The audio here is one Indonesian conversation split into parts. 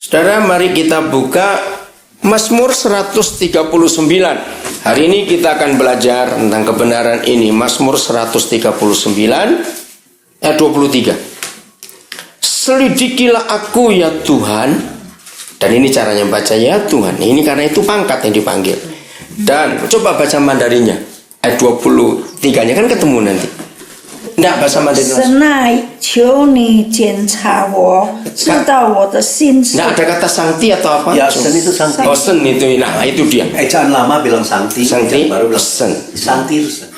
Saudara, mari kita buka Mazmur 139. Hari ini kita akan belajar tentang kebenaran ini. Mazmur 139 ayat 23. Selidikilah aku ya Tuhan. Dan ini caranya baca ya Tuhan. Ini karena itu pangkat yang dipanggil. Dan coba baca Mandarinnya. Ayat 23-nya kan ketemu nanti. Enggak, bahasa Mandarin. 神乃求你检查我，知道我的心思。 Enggak ada kata sangti atau apa? Ya, sen itu sangti. Oh, sen itu. Nah, itu dia. Ejaan lama bilang sangti, Sangti, baru bilang sen. sangti itu sen.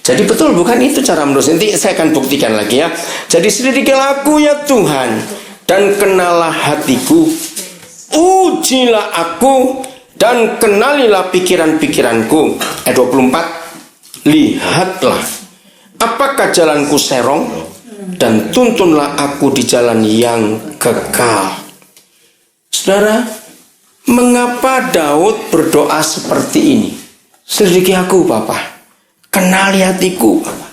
Jadi betul, bukan itu cara menulis. Nanti saya akan buktikan lagi ya. Jadi selidikilah aku ya Tuhan, dan kenalah hatiku. Ujilah aku dan kenalilah pikiran-pikiranku. Ayat 24. Lihatlah, apakah jalanku serong, dan tuntunlah aku di jalan yang kekal. Saudara, mengapa Daud berdoa seperti ini? Selidiki aku, Bapa. Kenali hatiku, Bapa.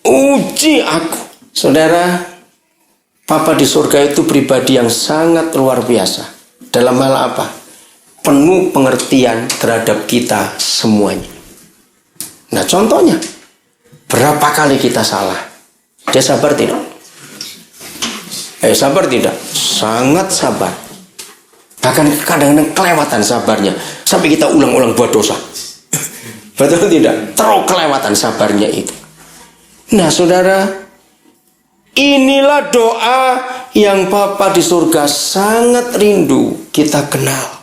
Uji aku. Saudara, Bapa di surga itu pribadi yang sangat luar biasa. Dalam hal apa? Penuh pengertian terhadap kita semuanya. Nah, contohnya, berapa kali kita salah? Dia sabar tidak? Sabar tidak? Sangat sabar. Bahkan kadang-kadang kelewatan sabarnya. Sampai kita ulang-ulang buat dosa. Betul tidak? Terlalu kelewatan sabarnya itu. Nah, saudara, inilah doa yang Bapa di surga sangat rindu kita kenal.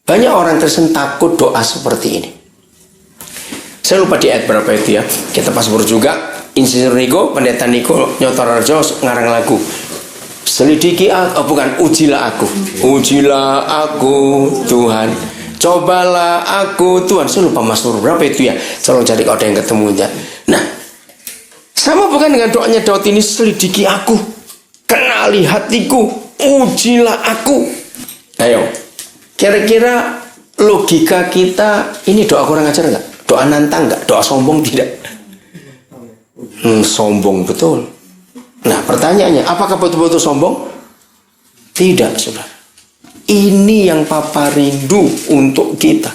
Banyak orang Kristen takut doa seperti ini. Saya lupa di ayat berapa itu ya. Kita Mazmur juga. Insinyur Niko, Pendeta Niko Nyotorarjo ngarang lagu. Selidiki aku, ujilah aku. Ujilah aku Tuhan. Cobalah aku Tuhan. Saya lupa Mazmur berapa itu ya. Tolong cari kalau ada yang ketemunya. Nah, sama bukan dengan doanya Daud ini. Selidiki aku, kenali hatiku, ujilah aku. Ayo, kira-kira logika kita ini doa kurang ajar nggak? Doa nantang nggak? Doa sombong tidak? Sombong betul. Nah, pertanyaannya, apakah betul-betul sombong? Tidak, saudara. Ini yang Papa rindu untuk kita.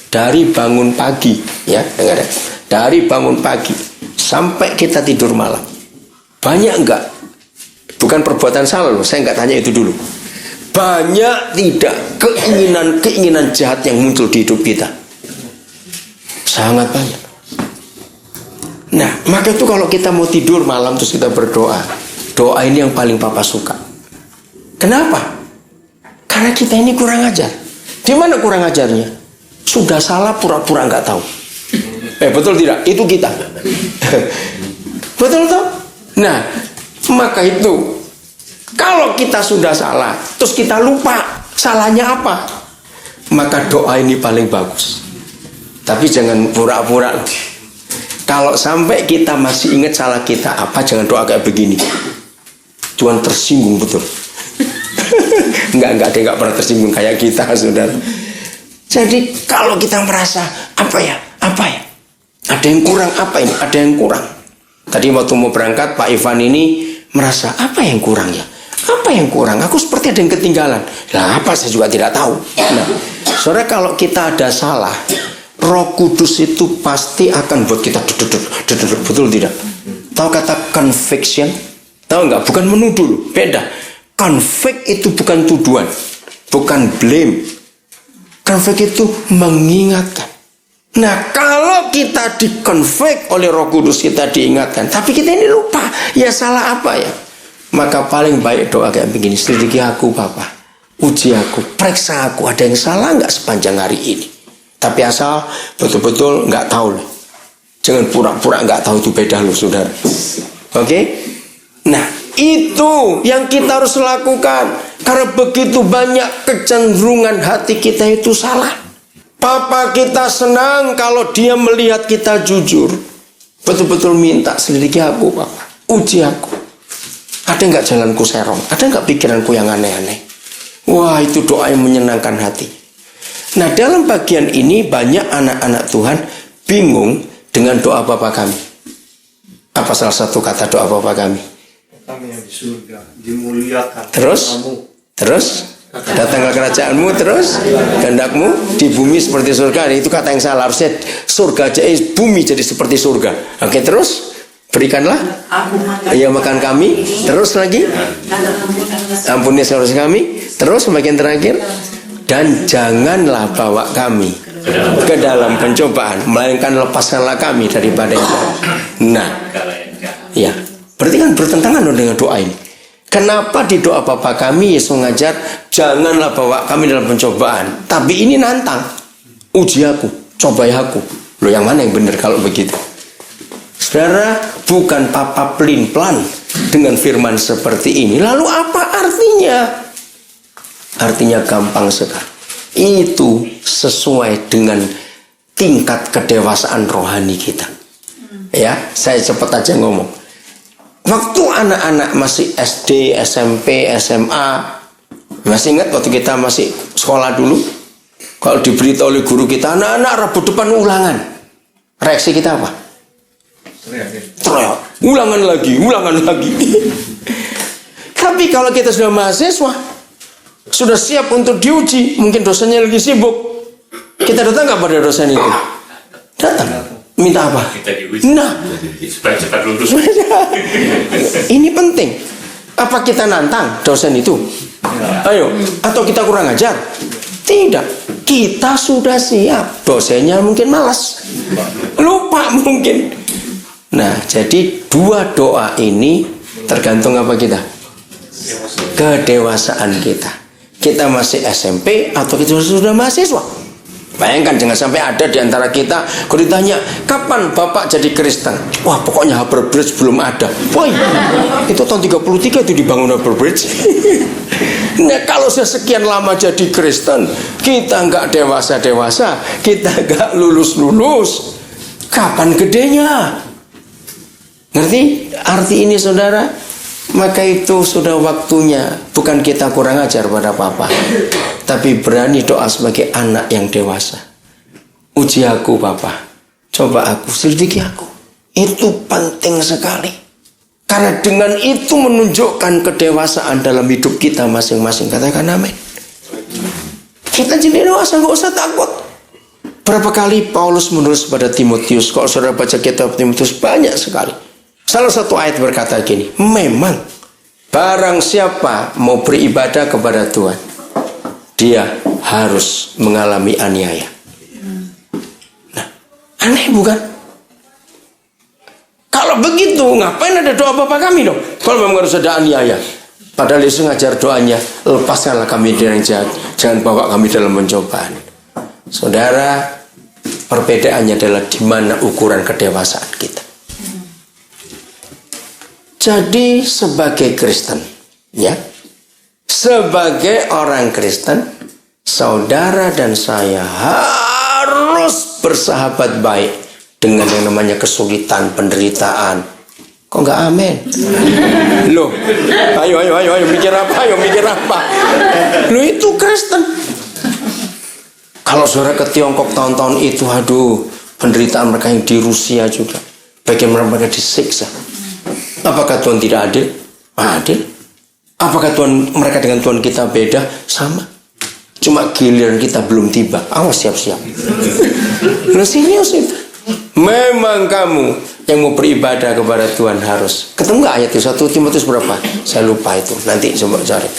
Dari bangun pagi, ya, dengar ya. Dari bangun pagi sampai kita tidur malam. Banyak enggak? Bukan perbuatan salah loh, saya enggak tanya itu dulu. Banyak tidak keinginan jahat yang muncul di hidup kita? Sangat banyak. Nah, maka itu kalau kita mau tidur malam terus kita berdoa. Doa ini yang paling Papa suka. Kenapa? Karena kita ini kurang ajar. Di mana kurang ajarnya? Sudah salah pura-pura nggak tahu. Betul tidak? Itu kita. Betul toh? Nah, maka itu kalau kita sudah salah, terus kita lupa salahnya apa, maka doa ini paling bagus. Tapi jangan pura-pura. Kalau sampai kita masih ingat salah kita apa, jangan doa kayak begini. Tuhan tersinggung betul. Enggak, dia enggak pernah tersinggung kayak kita, saudara. Jadi kalau kita merasa apa ya, ada yang kurang, apa ini, ada yang kurang. Tadi waktu mau berangkat, Pak Ivan ini merasa apa yang kurang ya? Apa yang kurang? Aku seperti ada yang ketinggalan. Lah, apa saya juga tidak tahu. Nah, saudara, kalau kita ada salah, Roh Kudus itu pasti akan buat kita betul tidak? Tahu kata conviction? Tahu nggak? Bukan menuduh, beda. Convict itu bukan tuduhan, bukan blame. Convict itu mengingatkan. Nah, kalau kita di-convict oleh Roh Kudus, kita diingatkan, tapi kita ini lupa, ya salah apa ya? Maka paling baik doa kayak begini, selidiki aku Bapa, uji aku, periksa aku, ada yang salah nggak sepanjang hari ini? Tapi asal betul-betul nggak tahu loh. Jangan pura-pura nggak tahu, itu beda loh, saudara. Oke? Nah, itu yang kita harus lakukan. Karena begitu banyak kecenderungan hati kita itu salah. Papa kita senang kalau dia melihat kita jujur. Betul-betul minta, selidiki aku Papa, uji aku. Ada nggak jalanku serong? Ada nggak pikiranku yang aneh-aneh? Wah, itu doa yang menyenangkan hati. Nah, dalam bagian ini banyak anak-anak Tuhan bingung dengan doa Bapa kami. Apa salah satu kata doa Bapa kami? Kami yang di surga, dimuliakan Terus? namamu. Terus datanglah kerajaanmu, terus kehendakmu di bumi seperti surga. Itu kata yang salah, harusnya surga jadi bumi jadi seperti surga. Oke, terus berikanlah ya makan kami. Terus lagi ampuni dosa kami. Terus bagian terakhir, dan janganlah bawa kami ke dalam pencobaan, melainkan lepaskanlah kami daripada itu. Nah, ya, berarti kan bertentangan dengan doa ini. Kenapa di doa Bapa kami Yesus mengajar janganlah bawa kami dalam pencobaan, tapi ini nantang, uji aku, cobai aku. Loh, yang mana yang benar kalau begitu? Saudara, bukan Papa pelin-pelan dengan firman seperti ini. Lalu apa artinya? Artinya gampang sekali. Itu sesuai dengan tingkat kedewasaan rohani kita. Ya, saya cepat aja ngomong. Waktu anak-anak masih SD, SMP, SMA, masih ingat waktu kita masih sekolah dulu? Kalau diberitahu oleh guru kita, anak-anak Rabu depan ulangan, reaksi kita apa? Teriak, ulangan lagi. Tapi kalau kita sudah mahasiswa, sudah siap untuk diuji, mungkin dosennya lagi sibuk, kita datang nggak pada dosen itu? Datang. Minta apa? Nah, supaya cepat lulus. Ini penting. Apa kita nantang dosen itu? Ayo, atau kita kurang ajar? Tidak. Kita sudah siap. Dosennya mungkin malas, lupa mungkin. Nah, jadi dua doa ini tergantung apa kita? Kedewasaan kita. Kita masih SMP atau kita sudah mahasiswa? Bayangkan jangan sampai ada di antara kita, kalau ditanya kapan Bapak jadi Kristen? Wah, pokoknya Harbour Bridge belum ada. Wah, itu tahun 33 itu dibangun Harbour Bridge. Nah, kalau sudah sekian lama jadi Kristen, kita nggak dewasa-dewasa, kita nggak lulus-lulus, kapan gedenya? Ngerti arti ini, saudara? Maka itu sudah waktunya, bukan kita kurang ajar pada Papa, tapi berani doa sebagai anak yang dewasa. Uji aku Papa, coba aku, selidiki aku. Itu penting sekali, karena dengan itu menunjukkan kedewasaan dalam hidup kita masing-masing. Katakan amin. Kita jadi dewasa, gak usah takut. Berapa kali Paulus menulis pada Timotius? Kalau saudara baca kitab Timotius, banyak sekali. Salah satu ayat berkata gini, memang barang siapa mau beribadah kepada Tuhan, dia harus mengalami aniaya. Nah, aneh bukan? Kalau begitu, ngapain ada doa Bapa kami dong? Kalau memang harus ada aniaya. Padahal Yesus ngajar doanya, lepaskanlah kami dari yang jahat, jangan bawa kami dalam pencobaan. Saudara, perbedaannya adalah di mana ukuran kedewasaan kita. Jadi sebagai Kristen, ya, sebagai orang Kristen, saudara dan saya harus bersahabat baik dengan yang namanya kesulitan, penderitaan. Kok nggak amin? Loh, ayo mikir apa? Loh, itu Kristen. Kalau saudara ke Tiongkok tahun-tahun itu, aduh, penderitaan mereka yang di Rusia juga, bagaimana mereka disiksa. Apakah Tuhan tidak adil? Adil. Apakah Tuhan mereka dengan Tuhan kita beda? Sama. Cuma giliran kita belum tiba. Awas, siap-siap. Nah, serius itu. Memang kamu yang mau beribadah kepada Tuhan harus. Ketemu nggak ayat itu? 1 Timotius berapa? Saya lupa itu. Nanti coba cari.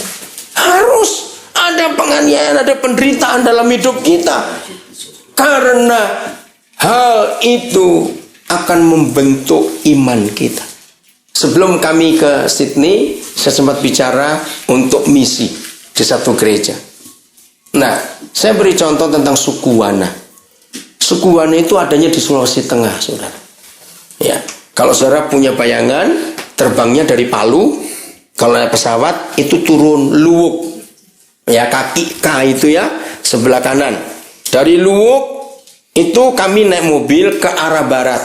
Harus ada penganiayaan, ada penderitaan dalam hidup kita. Karena hal itu akan membentuk iman kita. Sebelum kami ke Sydney, saya sempat bicara untuk misi di satu gereja. Nah, saya beri contoh tentang suku Wana. Suku Wana itu adanya di Sulawesi Tengah, saudara. Ya, kalau saudara punya bayangan, terbangnya dari Palu, kalau naik pesawat itu turun Luwuk. Ya, kaki K itu ya, sebelah kanan. Dari Luwuk itu kami naik mobil ke arah barat.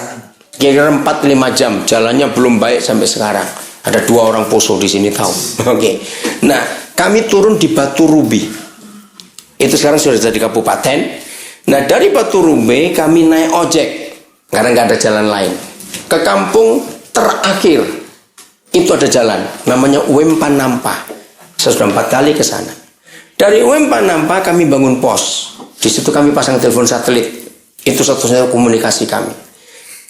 Kira-kira 4-5 jam, jalannya belum baik sampai sekarang. Ada 2 orang poso di sini tahu. Oke. Nah, kami turun di Batu Rubi. Itu sekarang sudah jadi kabupaten. Nah, dari Batu Rubi kami naik ojek karena nggak ada jalan lain. Ke kampung terakhir itu ada jalan, namanya Wempanampa. Saya sudah 4 kali ke sana. Dari UM Panampa kami bangun pos. Di situ kami pasang telepon satelit. Itu satu-satunya komunikasi kami.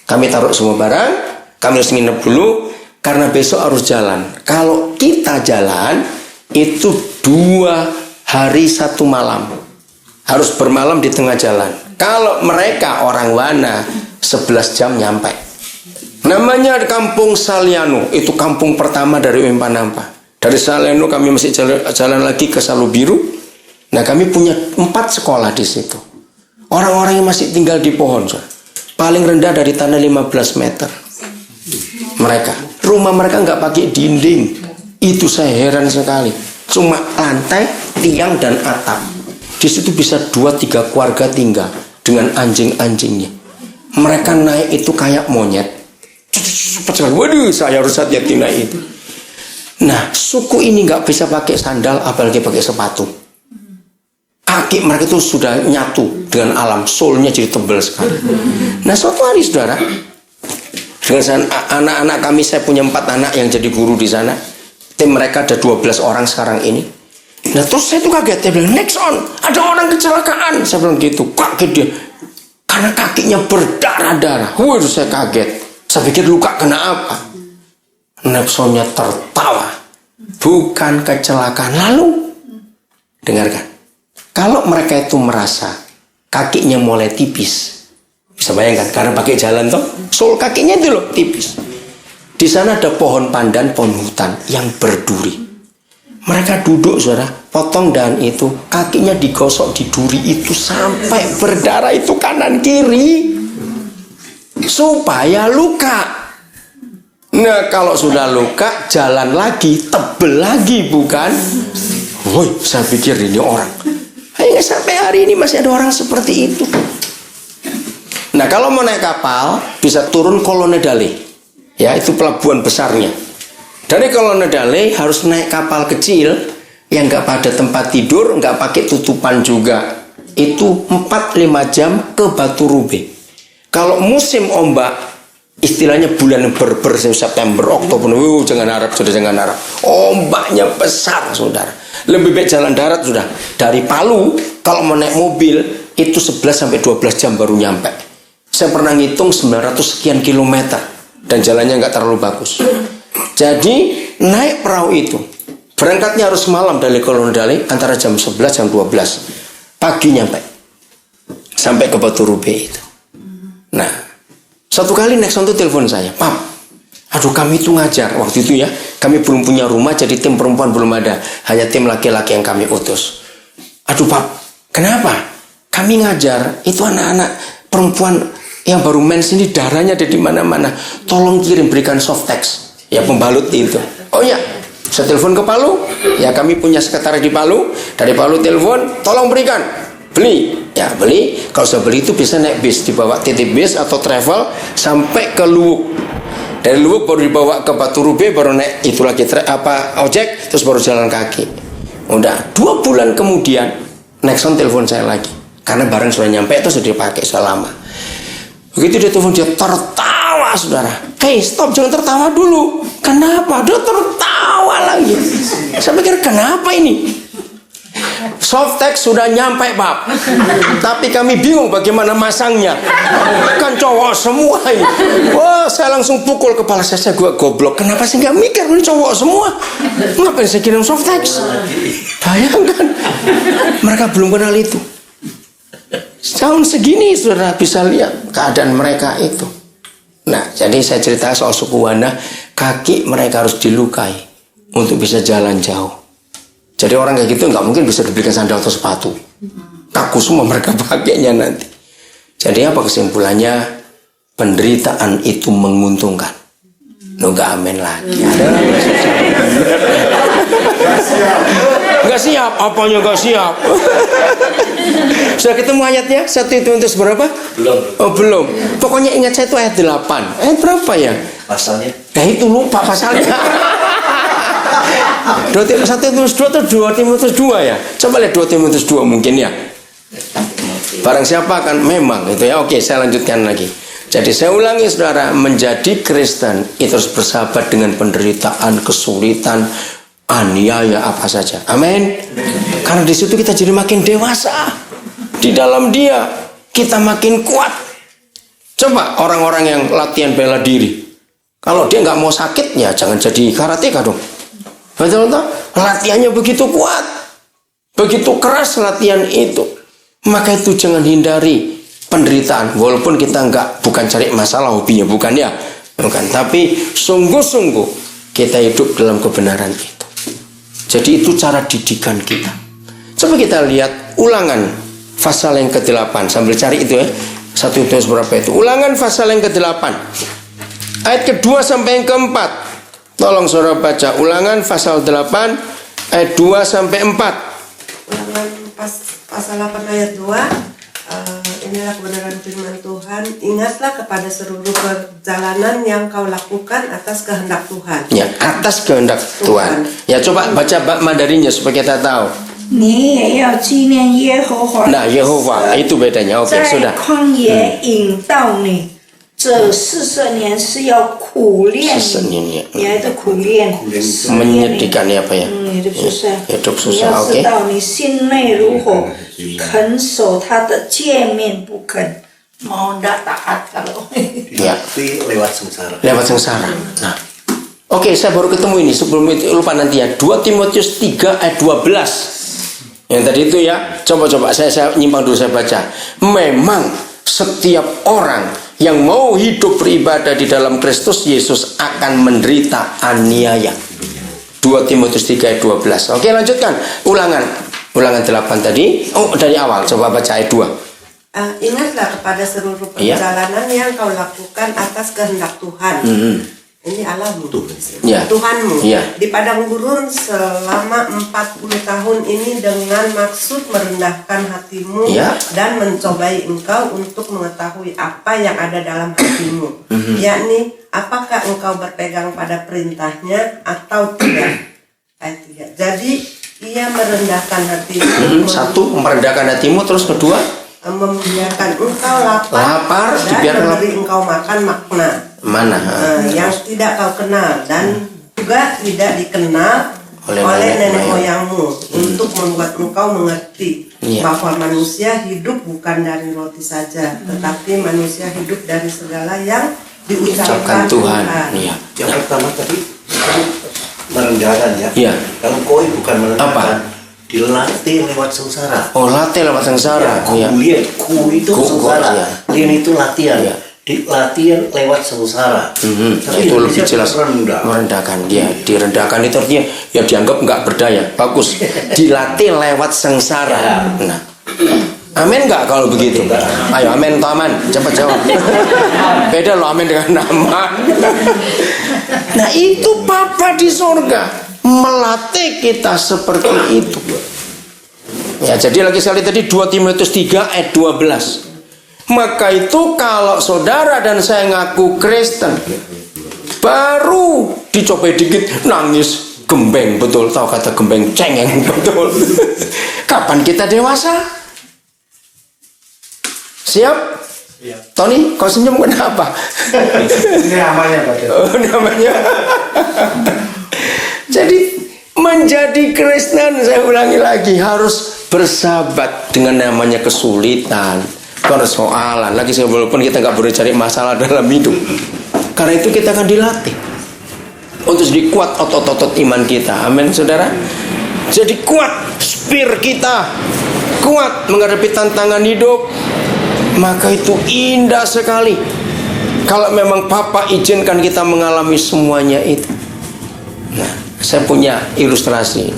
Kami taruh semua barang, kami harus nginep dulu karena besok harus jalan. Kalau kita jalan itu 2 hari 1 malam. Harus bermalam di tengah jalan. Kalau mereka orang Wana 11 jam nyampe. Namanya Kampung Saliano. Itu kampung pertama dari UM Panampa. Dari Saliano kami masih jalan lagi ke Salubiru. Nah, kami punya 4 sekolah di situ. Orang-orang yang masih tinggal di pohon, paling rendah dari tanah 15 meter. Mereka, rumah mereka nggak pakai dinding. Itu saya heran sekali. Cuma lantai, tiang dan atap. Di situ bisa 2-3 keluarga tinggal dengan anjing-anjingnya. Mereka naik itu kayak monyet. Waduh, saya harus hati-hati naik itu. Nah, suku ini nggak bisa pakai sandal, apalagi pakai sepatu. Kaki mereka itu sudah nyatu dengan alam, soulnya jadi tebal sekali. Nah, suatu hari saudara, dengan anak-anak kami, saya punya 4 anak yang jadi guru di sana. Tim mereka ada 12 orang sekarang ini. Nah, terus saya tuh kaget, dia bilang, next on, ada orang kecelakaan. Saya bilang gitu, kaget dia, karena kakinya berdarah-darah. Waduh, saya kaget. Saya pikir luka kena apa? Nexonnya tertawa, bukan kecelakaan. Lalu, dengarkan, kalau mereka itu merasa kakinya mulai tipis, bisa bayangkan, karena pakai jalan toh, sol kakinya itu loh tipis. Di sana ada pohon pandan, pohon hutan yang berduri. Mereka duduk, saudara, potong dahan itu, kakinya digosok di duri itu sampai berdarah itu kanan kiri, supaya luka. Nah, kalau sudah luka, jalan lagi, tebel lagi, bukan? Woi, saya pikir ini orang. Hingga sampai hari ini masih ada orang seperti itu. Nah, kalau mau naik kapal, bisa turun Kolonedale. Ya, itu pelabuhan besarnya. Dari Kolonedale harus naik kapal kecil yang nggak pada tempat tidur, nggak pakai tutupan juga. Itu 4-5 jam ke Batu Rube. Kalau musim ombak, istilahnya bulan berber September, Oktober, jangan harap, sudah jangan harap. Ombaknya besar, saudara. Lebih baik jalan darat sudah. Dari Palu, kalau mau naik mobil, itu 11-12 jam baru nyampe. Saya pernah ngitung 900 sekian kilometer. Dan jalannya nggak terlalu bagus. Jadi naik perahu itu berangkatnya harus malam dari Kolonedale antara jam 11 jam 12 pagi nyampe sampai ke Batu Rube itu. Nah, satu kali Nexon tuh telepon saya, Pap, aduh kami itu ngajar waktu itu ya, kami belum punya rumah, jadi tim perempuan belum ada, hanya tim laki-laki yang kami utus. Aduh Pap, kenapa? Kami ngajar itu anak-anak perempuan yang baru mens ini, darahnya ada di mana-mana. Tolong kirim, berikan soft text. Ya, pembalut itu. Oh ya, saya telepon ke Palu. Ya, kami punya sekretariat di Palu. Dari Palu telepon, tolong berikan. Beli. Ya, beli. Kalau sudah beli itu bisa naik bis, dibawa titip bis atau travel sampai ke Luwuk. Dari Luwuk baru dibawa ke Batu Rube, baru naik itu lagi ojek, terus baru jalan kaki. Udah 2 bulan kemudian Nexon telepon saya lagi. Karena barang sudah nyampe, itu sudah dipakai selama. Begitu dia telepon, dia tertawa, saudara. Hey, stop, jangan tertawa dulu. Kenapa? Dia tertawa lagi. Saya pikir, kenapa ini? Soft text sudah nyampe, Pak. Tapi kami bingung bagaimana masangnya. Kan cowok semua ini. Wah, saya langsung pukul kepala saya gua goblok. Kenapa sih nggak mikir? Ini cowok semua. Ngapain saya kirim soft text? Bayangkan. Mereka belum kenal itu. Tahun segini sudah bisa lihat keadaan mereka itu. Nah, jadi saya cerita soal suku Wana, kaki mereka harus dilukai untuk bisa jalan jauh. Jadi orang kayak gitu nggak mungkin bisa diberikan sandal atau sepatu. Kaku semua mereka pakainya nanti. Jadi apa kesimpulannya? Penderitaan itu menguntungkan. Nggak amin lagi. Nggak siap, apanya nggak siap? Sudah ketemu ayatnya? 1 Timotius berapa? Belum. Oh belum. Pokoknya ingat saya itu ayat 8. Ayat berapa ya? Pasalnya? Nah itu lupa pasalnya. 1 Timotius 2 atau 2 Timotius 2 ya? Coba lihat 2 Timotius 2 mungkin ya. Barang siapa akan memang itu ya. Oke, saya lanjutkan lagi. Jadi saya ulangi saudara, menjadi Kristen itu harus bersahabat dengan penderitaan, kesulitan, aniaya apa saja. Amin. Karena di situ kita jadi makin dewasa. Di dalam Dia kita makin kuat. Coba orang-orang yang latihan bela diri, kalau dia nggak mau sakit, ya jangan jadi karateka dong. Betul tak? Latihannya begitu kuat, begitu keras latihan itu. Maka itu jangan hindari penderitaan, walaupun kita bukan cari masalah hobinya, bukan ya, bukan. Tapi sungguh-sungguh kita hidup dalam kebenaran itu. Jadi itu cara didikan kita. Coba kita lihat Ulangan pasal yang ke-8, sambil cari itu ya. 1 Timotius berapa itu? Ulangan pasal yang ke-8 ayat ke-2 sampai yang ke-4. Tolong saudara baca Ulangan pasal 8 ayat 2 sampai 4. Ulangan pasal 8 ayat 2. Inilah kebenaran firman Tuhan. Ingatlah kepada seluruh perjalanan yang kau lakukan atas kehendak Tuhan. Ya, atas kehendak Tuhan. Ya, coba baca Mandarinnya supaya kita tahu. 你也要纪念耶和华。 Nah, Yehova itu bedanya. Oke, 在 sudah. 旷野引导你，这40年是要苦练40年你，ya. 你还得苦练， Menyedihkan ya apa ya? hidup susah. Hidup 你 susah, 要 oke. 知道你心内如火，肯守他的诫命不肯，mau ndak taat kalau. Ya. Tapi lewat sengsara. Lewat sengsara. Nah, oke, saya baru ketemu ini sebelum itu lupa nanti ya. 2 Timotius 3 ayat 12. Yang tadi itu ya, coba saya nyimpang dulu, saya baca. Memang setiap orang yang mau hidup beribadah di dalam Kristus Yesus akan menderita aniaya. 2 Timotius 3 ayat 12. Oke, lanjutkan. Ulangan 8 tadi. Oh, dari awal, coba baca ayat 2. Ingatlah kepada seluruh Iya. perjalanan yang kau lakukan atas kehendak Tuhan. Ini Allahmu, Ya. Tuhanmu. Ya. Di padang gurun selama 40 tahun ini dengan maksud merendahkan hatimu Ya. dan mencobai engkau untuk mengetahui apa yang ada dalam hatimu. Yakni, apakah engkau berpegang pada perintahnya atau tidak. Ayat 3. Jadi, ia merendahkan hatimu. Satu, merendahkan hatimu. Terus kedua, membiarkan engkau lapar dan dibiarkan memberi engkau makan makna mana? yang tidak kau kenal dan juga tidak dikenal Oleh oleh nenek nenek moyangmu untuk membuat engkau mengerti bahwa manusia hidup bukan dari roti saja, tetapi manusia hidup dari segala yang diucapkan Tuhan. Tuhan. Iya. Yang pertama tadi merendahkan ya. Iya. Kalau koi bukan merendahkan, Apa? dilatih lewat sengsara. Oh, latih lewat sengsara. Ya, Iya. ku itu Ku, sengsara. iya. Lin itu latihan. Iya. Latihan lewat sengsara. Tapi Itu lebih Indonesia jelas rendah. merendahkan dia. Direndahkan itu artinya ya dianggap nggak berdaya. Bagus. Dilatih lewat sengsara. Nah, amin nggak kalau begitu? Ayo amin atau aman? Cepat jawab. Beda loh amin dengan aman. Nah, itu Bapa di sorga melatih kita seperti itu. Ya, jadi lagi sekali tadi 2 Timotius 3 ayat 12. Maka itu kalau saudara dan saya ngaku Kristen, baru dicoba dikit nangis gembeng, betul, tahu kata gembeng, cengeng, betul. Kapan kita dewasa? Siap? Tony, kau senyum kenapa? Ini namanya Pak. Oh, namanya. Jadi menjadi Kristen, saya ulangi lagi, harus bersahabat dengan namanya kesulitan, persoalan. Lagi walaupun kita nggak boleh cari masalah dalam hidup, karena itu kita akan dilatih untuk jadi kuat otot-otot iman kita. Amin, saudara. Jadi kuat spir kita, kuat menghadapi tantangan hidup. Maka itu indah sekali kalau memang Papa izinkan kita mengalami semuanya itu. Nah, saya punya ilustrasi.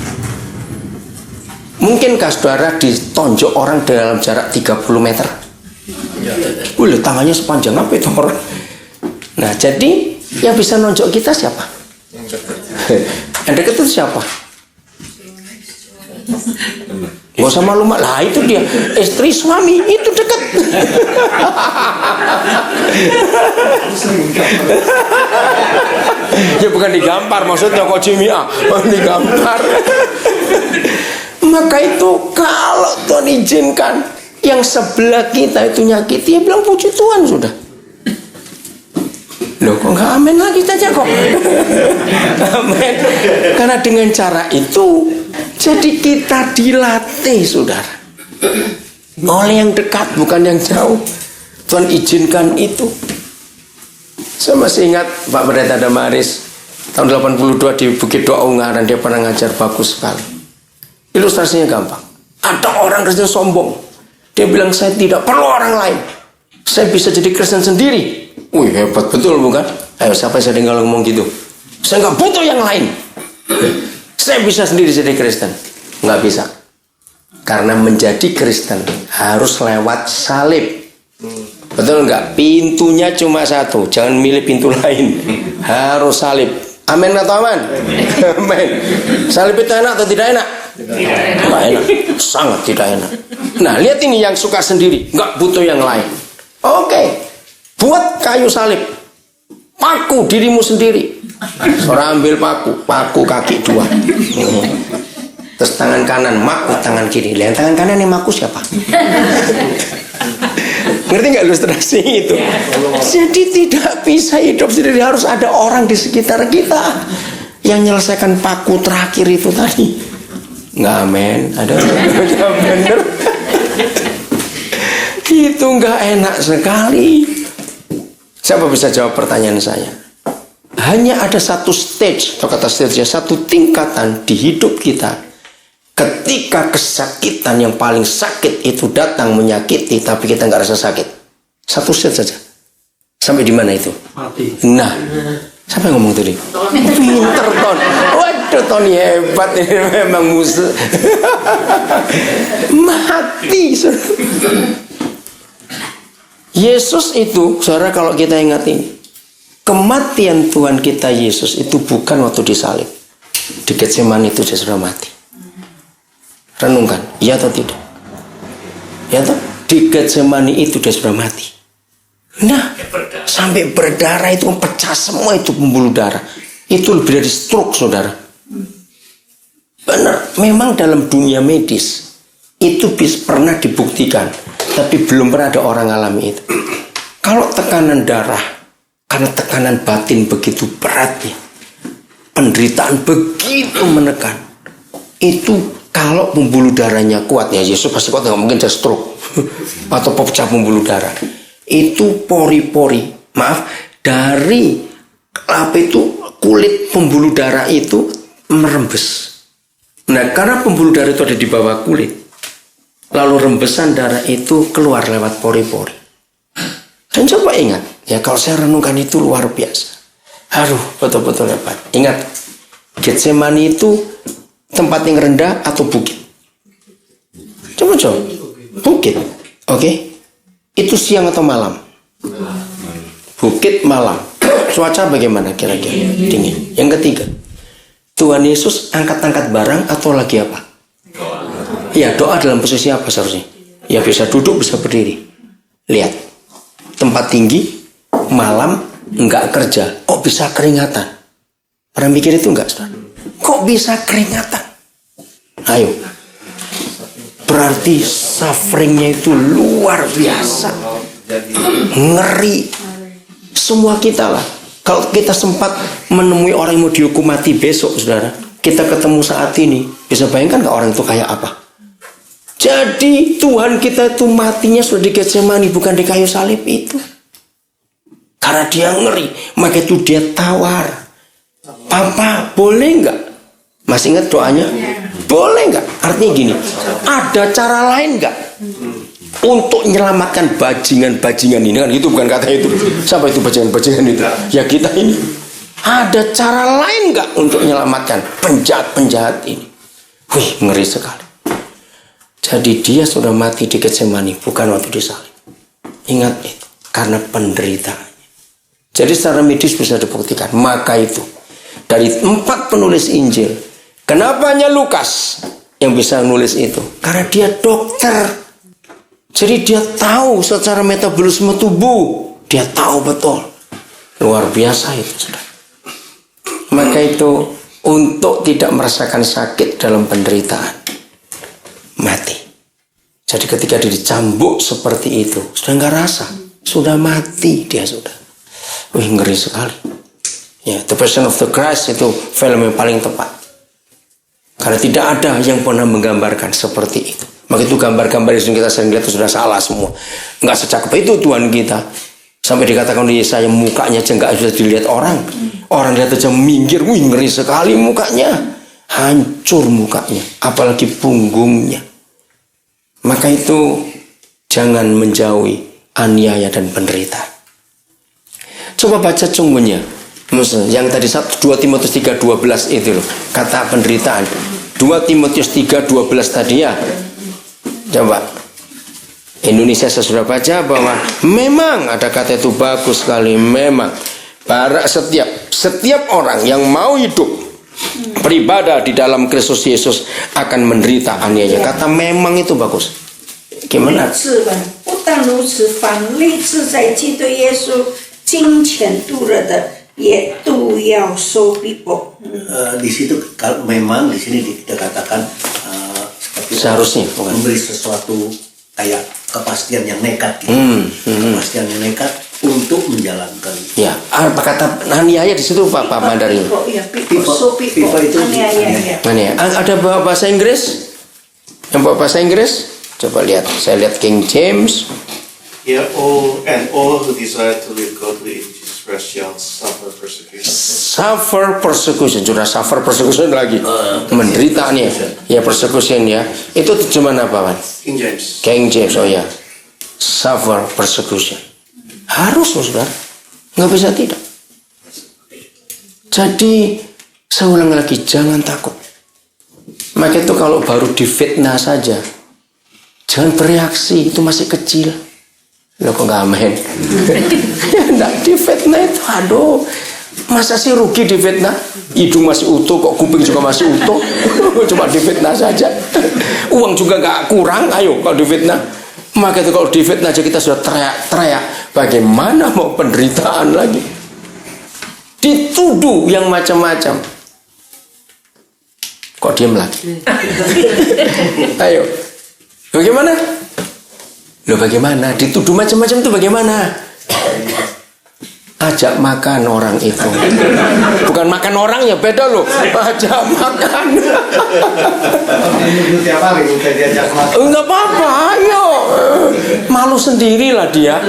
Mungkinkah saudara ditonjok orang dalam jarak 30 meter? Wih, tangannya sepanjang apa itu orang? Nah, jadi yang bisa nonjok kita siapa? Yang dekat itu siapa? Gak usah malu-malu. Lah itu dia, istri suami itu dekat. Ya bukan digampar, maksudnya kok Jimmy digampar. Maka itu kalau Tuhan izinkan yang sebelah kita itu nyakiti, ya bilang puji Tuhan sudah. Loh kok nggak amin lagi saja kok? Amin. Karena dengan cara itu, jadi kita dilatih, saudara. Oleh yang dekat, bukan yang jauh. Tuhan izinkan itu. Saya masih ingat Pak Pendeta Damaris tahun 82 di Bukit Doa Ungaran, dia pernah ngajar bagus sekali. Ilustrasinya gampang. Ada orang Kristen sombong. Dia bilang, saya tidak perlu orang lain. Saya bisa jadi Kristen sendiri. Wih, hebat betul bukan? Ayo, siapa yang sering ngomong gitu? Saya nggak butuh yang lain. Saya bisa sendiri jadi Kristen. Nggak bisa. Karena menjadi Kristen harus lewat salib. Betul nggak? Pintunya cuma satu. Jangan milih pintu lain. Harus salib. Amin atau aman? Amin. Salib itu enak atau tidak enak? Tidak enak. Sangat tidak enak. Nah, lihat ini yang suka sendiri. Nggak butuh yang lain. Oke. Buat kayu salib. Paku dirimu sendiri. Seorang ambil paku kaki 2. Terus tangan kanan maku tangan kiri. Lihat tangan kanan yang maku siapa? Ngerti nggak ilustrasi itu? Jadi tidak bisa hidup sendiri, harus ada orang di sekitar kita yang menyelesaikan paku terakhir itu tadi. Nggak amin, ada nggak bener. Itu nggak enak sekali. Siapa bisa jawab pertanyaan saya? Hanya ada satu stage, atau kata stage-nya, satu tingkatan di hidup kita. Ketika kesakitan yang paling sakit itu datang menyakiti, tapi kita nggak rasa sakit. Satu stage saja. Sampai di mana itu? Mati. Nah, siapa yang ngomong tadi? Pinter Ton. Waduh, Tony hebat ini memang musuh. Mati. Yesus itu, saudara, kalau kita ingat ini, kematian Tuhan kita Yesus itu bukan waktu disalib. Di Getsemani itu dia sudah mati. Renungkan, iya atau tidak? Ya toh? Di Getsemani itu dia sudah mati. Nah, sampai berdarah itu pecah semua itu pembuluh darah. Itu lebih dari stroke, saudara. Benar, memang dalam dunia medis itu pernah dibuktikan, tapi belum pernah ada orang alami itu. Kalau tekanan darah, karena tekanan batin begitu beratnya, penderitaan begitu menekan, itu kalau pembuluh darahnya kuat, ya Yesus pasti kuat, nggak mungkin dia stroke atau pecah pembuluh darah. Itu pori-pori, dari kulit pembuluh darah itu merembes. Nah, karena pembuluh darah itu ada di bawah kulit, lalu rembesan darah itu keluar lewat pori-pori. Dan coba ingat, ya kalau saya renungkan itu luar biasa. Aduh, betul-betul hebat. Ingat, Getsemani itu tempat yang rendah atau bukit? Coba. Bukit. Oke. Itu siang atau malam? Bukit malam. Cuaca bagaimana kira-kira? Dingin. Yang ketiga, Tuhan Yesus angkat-angkat barang atau lagi apa? Ya, doa dalam posisi apa seharusnya? Ya, bisa duduk, bisa berdiri. Lihat, tempat tinggi, malam, enggak kerja. Kok bisa keringatan? Pernah mikir itu enggak, saudara? Kok bisa keringatan? Ayo. Berarti sufferingnya itu luar biasa. Ngeri. Semua kita lah. Kalau kita sempat menemui orang yang mau dihukum mati besok, saudara, kita ketemu saat ini, bisa bayangkan nggak orang itu kayak apa? Jadi Tuhan kita itu matinya sudah di Getsemani, bukan di kayu salib itu. Karena dia ngeri, maka itu dia tawar. Papa, boleh nggak? Masih ingat doanya? Boleh nggak? Artinya gini, ada cara lain nggak untuk menyelamatkan bajingan-bajingan ini? Kan itu bukan kata itu. Siapa itu bajingan-bajingan itu? Ya kita ini. Ada cara lain nggak untuk menyelamatkan penjahat-penjahat ini? Wih, ngeri sekali. Jadi dia sudah mati di Getsemani, bukan waktu disalib. Ingat itu, karena penderitaannya. Jadi secara medis bisa dibuktikan. Maka itu, dari 4 penulis Injil, kenapa hanya Lukas yang bisa nulis itu? Karena dia dokter. Jadi dia tahu secara metabolisme tubuh. Dia tahu betul. Luar biasa itu, saudara. Maka itu, untuk tidak merasakan sakit dalam penderitaan, mati. Jadi ketika dia dicambuk seperti itu, sudah nggak rasa, sudah mati dia sudah. Wih, ngeri sekali. Ya, The Passion of the Christ itu film yang paling tepat. Karena tidak ada yang pernah menggambarkan seperti itu. Maka itu gambar-gambar yang kita sering lihat itu sudah salah semua. Nggak secakep itu Tuhan kita. Sampai dikatakan oleh Yesaya, mukanya aja nggak bisa dilihat orang. Orang lihat aja minggir, wih ngeri sekali mukanya. Hancur mukanya, apalagi punggungnya. Maka itu jangan menjauhi aniaya dan penderitaan. Coba baca cunggunya. Yang tadi 2 Timotius 3:12 itu loh, kata penderitaan. 2 Timotius 3:12 tadi ya. Coba. Indonesia saya sudah baca bahwa memang ada kata itu bagus sekali. Memang para setiap orang yang mau hidup beribadah di dalam Kristus Yesus akan menderita aniaya. Kata memang itu bagus. Gimana? 不但如此，凡立志在基督耶稣金钱度日的，也都要受逼迫。 Di situ kalau memang di sini dikatakan seperti Seharusnya, bukan? memberi sesuatu kayak kepastian yang nekat gitu. Kepastian yang nekat untuk menjalankan. Ya, apa kata aniaya di situ Pak Mandari? Ya, pipo itu aniaya. Mana ya? Ada bahasa Inggris? Yang bahasa Inggris? Coba lihat. Saya lihat King James. Yeah, all who desire to live godly in Jesus Christ shall suffer persecution. Suffer persecution. Sudah suffer persecution lagi. Menderita nih. Ya persecution ya. Itu terjemahan apa Pak? King James. King James, oh ya. Suffer persecution. Harus loh saudara. Nggak bisa tidak. Jadi saya ulang lagi, jangan takut. Maka itu kalau baru difitnah saja, jangan bereaksi, itu masih kecil. Loh kok nggak amin? Nggak difitnah itu, aduh. Masa sih rugi difitnah? Hidung masih utuh, kok kuping juga masih utuh. Cuma difitnah saja. Uang juga nggak kurang, ayo kalau difitnah. Maka itu kalau difitnah aja kita sudah teriak-teriak. Bagaimana mau penderitaan lagi? Dituduh yang macam-macam. Kok diam lagi? Ayo. Bagaimana? Loh bagaimana? Dituduh macam-macam itu bagaimana? Ajak makan orang itu. Bukan makan orangnya, beda loh. Ajak makan. Ini tiap hari udah diajak makan. Enggak apa-apa, ayo. Malu sendirilah dia.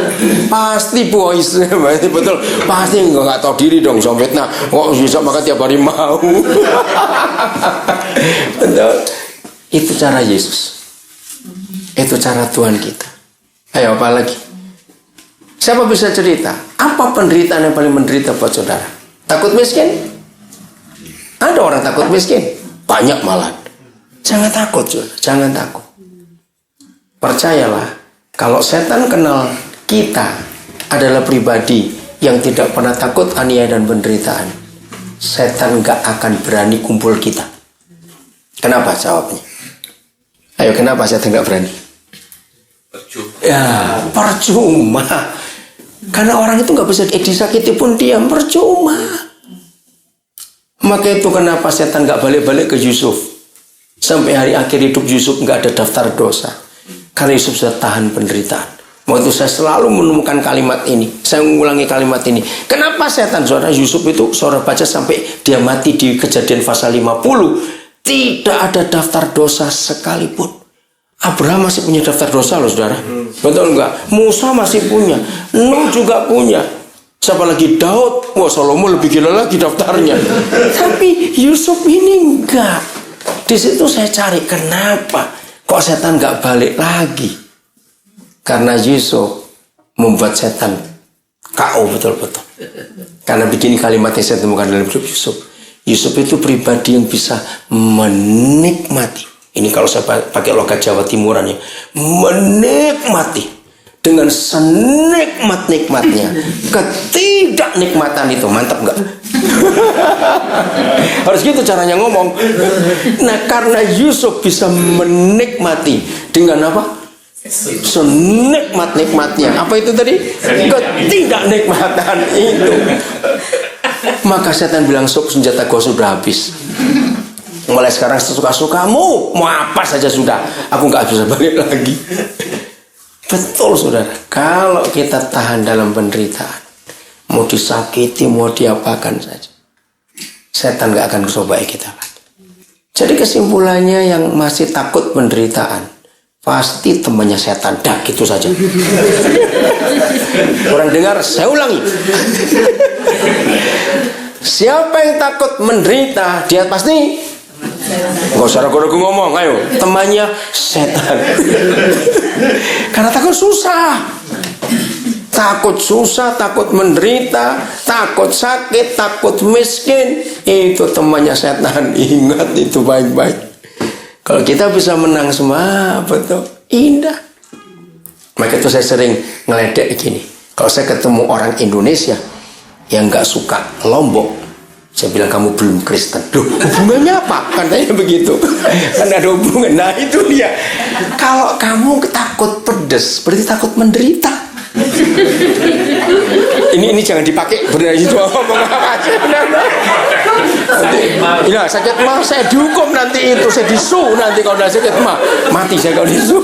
Pasti boys, betul. Pasti enggak tahu diri dong sombetnya. Kok bisa makan tiap hari mau. Betul. Itu cara Yesus. Itu cara Tuhan kita. Ayo apa lagi? Siapa bisa cerita? Apa penderitaan yang paling menderita buat saudara? Takut miskin? Ada orang takut miskin? Banyak malah. Jangan takut, saudara. Jangan takut. Percayalah, kalau setan kenal kita adalah pribadi yang tidak pernah takut aniaya dan penderitaan, setan gak akan berani kumpul kita. Kenapa jawabnya? Ayo, kenapa setan gak berani? Ya, percuma. Karena orang itu nggak bisa disakiti pun diam, percuma. Maka itu kenapa setan nggak balik-balik ke Yusuf. Sampai hari akhir hidup Yusuf nggak ada daftar dosa. Karena Yusuf sudah tahan penderitaan. Waktu saya selalu menemukan kalimat ini. Saya mengulangi kalimat ini. Kenapa setan? Saudara Yusuf itu, saudara baca sampai dia mati di Kejadian pasal 50. Tidak ada daftar dosa sekalipun. Abraham masih punya daftar dosa loh saudara. Betul enggak? Musa masih punya. Nuh juga punya. Siapa lagi? Daud. Wah, Salomo lebih gila lagi daftarnya. Tapi Yusuf ini enggak. Di situ saya cari kenapa kok setan enggak balik lagi. Karena Yusuf membuat setan KO betul-betul. Karena begini kalimat yang saya temukan dalam hidup Yusuf. Yusuf itu pribadi yang bisa menikmati. Ini kalau saya pakai logat Jawa Timuran ya, menikmati dengan senikmat-nikmatnya. Ketidaknikmatan itu mantap nggak? Harus gitu caranya ngomong. Nah karena Yusuf bisa menikmati dengan apa? Senikmat-nikmatnya. Apa itu tadi? Ketidaknikmatan itu. Maka setan bilang, "Sok, senjata gua sudah habis. Mulai sekarang sesuka-sukamu, mau apa saja sudah. Aku nggak bisa balik lagi." Betul saudara. Kalau kita tahan dalam penderitaan, mau disakiti, mau diapakan saja, setan gak akan cobai kita lagi. Jadi kesimpulannya, yang masih takut penderitaan pasti temannya setan. Dah, gitu saja. Kurang dengar, saya ulangi. Siapa yang takut menderita, dia pasti, nggak usah ragu-ragu ngomong, ayo, temannya setan. Karena takut susah, takut menderita, takut sakit, takut miskin, itu temannya setan. Ingat itu baik-baik. Kalau kita bisa menang semua, betul, indah. Maka itu saya sering ngeledek gini. Kalau saya ketemu orang Indonesia yang nggak suka Lombok, saya bilang, kamu belum Kristen. Loh, hubungannya apa? Katanya begitu. Kan ada hubungan. Nah, itu dia. Kalau kamu takut pedes, berarti takut menderita. Ini jangan dipakai benar itu ngomong apa aja. Ya, sakit mah saya dihukum nanti itu, saya disu nanti kalau udah sakit mah. Mati saya kalau disu.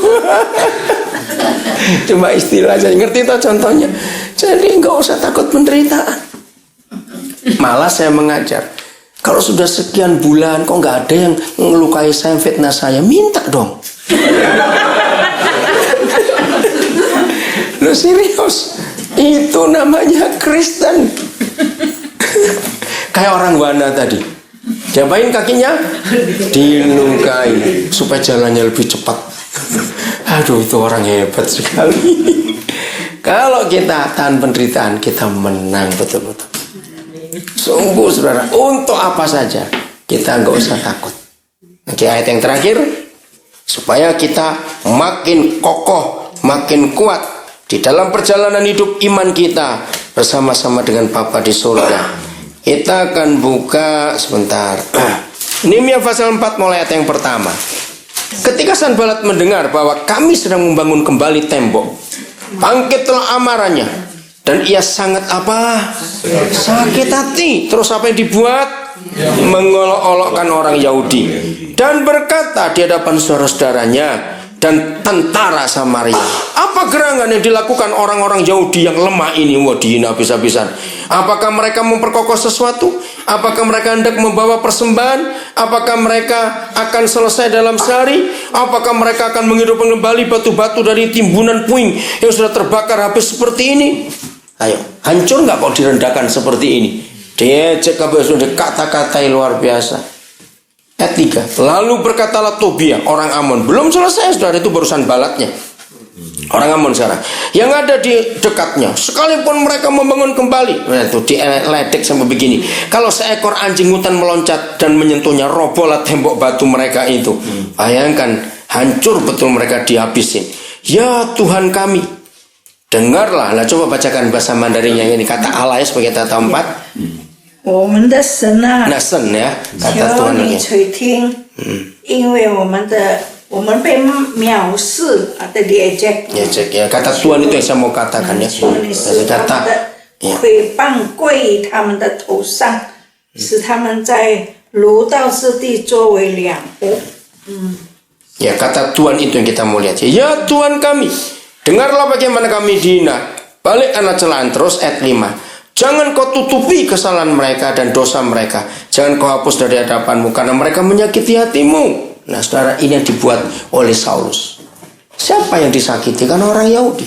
Cuma istilah saya ngerti toh contohnya. Jadi nggak usah takut penderitaan. Malah saya mengajar, kalau sudah sekian bulan kok nggak ada yang ngelukai saya, fitnah saya, minta dong. Loh, serius, itu namanya Kristen. Kayak orang Wana tadi, diapain kakinya? Dilukai supaya jalannya lebih cepat. Aduh, itu orang hebat sekali. Kalau kita tahan penderitaan, kita menang betul-betul. Sungguh saudara, untuk apa saja kita nggak usah takut. Oke, ayat yang terakhir, supaya kita makin kokoh, makin kuat di dalam perjalanan hidup iman kita bersama-sama dengan Bapa di surga. Kita akan buka sebentar. Nehemia pasal 4 mulai ayat yang pertama. Ketika Sanbalat mendengar bahwa kami sedang membangun kembali tembok, bangkitlah amarahnya, dan ia sangat apa? Sakit hati. Terus apa yang dibuat? Mengolok-olokkan orang Yahudi dan berkata di hadapan saudara-saudaranya dan tentara Samaria, apa gerangan yang dilakukan orang-orang Yahudi yang lemah ini? Wah, dihina habis-habisan. Apakah mereka memperkokoh sesuatu? Apakah mereka hendak membawa persembahan? Apakah mereka akan selesai dalam sehari? Apakah mereka akan menghidupkan kembali batu-batu dari timbunan puing yang sudah terbakar habis seperti ini? Ayo, hancur nggak kok direndahkan seperti ini? Dia cek kata-kata yang luar biasa. Ayat 3. Lalu berkatalah Tobia orang Amon, belum selesai saudara, itu barusan balatnya. Orang Amon sekarang yang ada di dekatnya, sekalipun mereka membangun kembali, nah, itu diledek sampai begini. Kalau seekor anjing hutan meloncat dan menyentuhnya, robohlah tembok batu mereka itu. Bayangkan, hancur betul mereka dihabisin. Ya Tuhan kami, dengarlah. Nah, coba bacakan bahasa Mandarinnya ini, kata Allah ya sebagai kata 4. 我们的神啊， Nasen ya, 求 kata Tuhan 你 ini. 垂听，因为我们被藐视啊的列举， Ya cek ya, kata Tuhan itu yang saya mau katakan ya. 求你使他 Kata 们的毁谤归于他们的头上，使他们在儒道之地作为两国。 Ya, kata Tuhan itu yang kita mau lihat. Ya Tuhan kami, dengarlah bagaimana kami dihina. Balik anak celaan. Terus ayat 5. Jangan kau tutupi kesalahan mereka dan dosa mereka. Jangan kau hapus dari hadapanmu, karena mereka menyakiti hatimu. Nah saudara, ini yang dibuat oleh Saulus. Siapa yang disakiti? Kan orang Yahudi.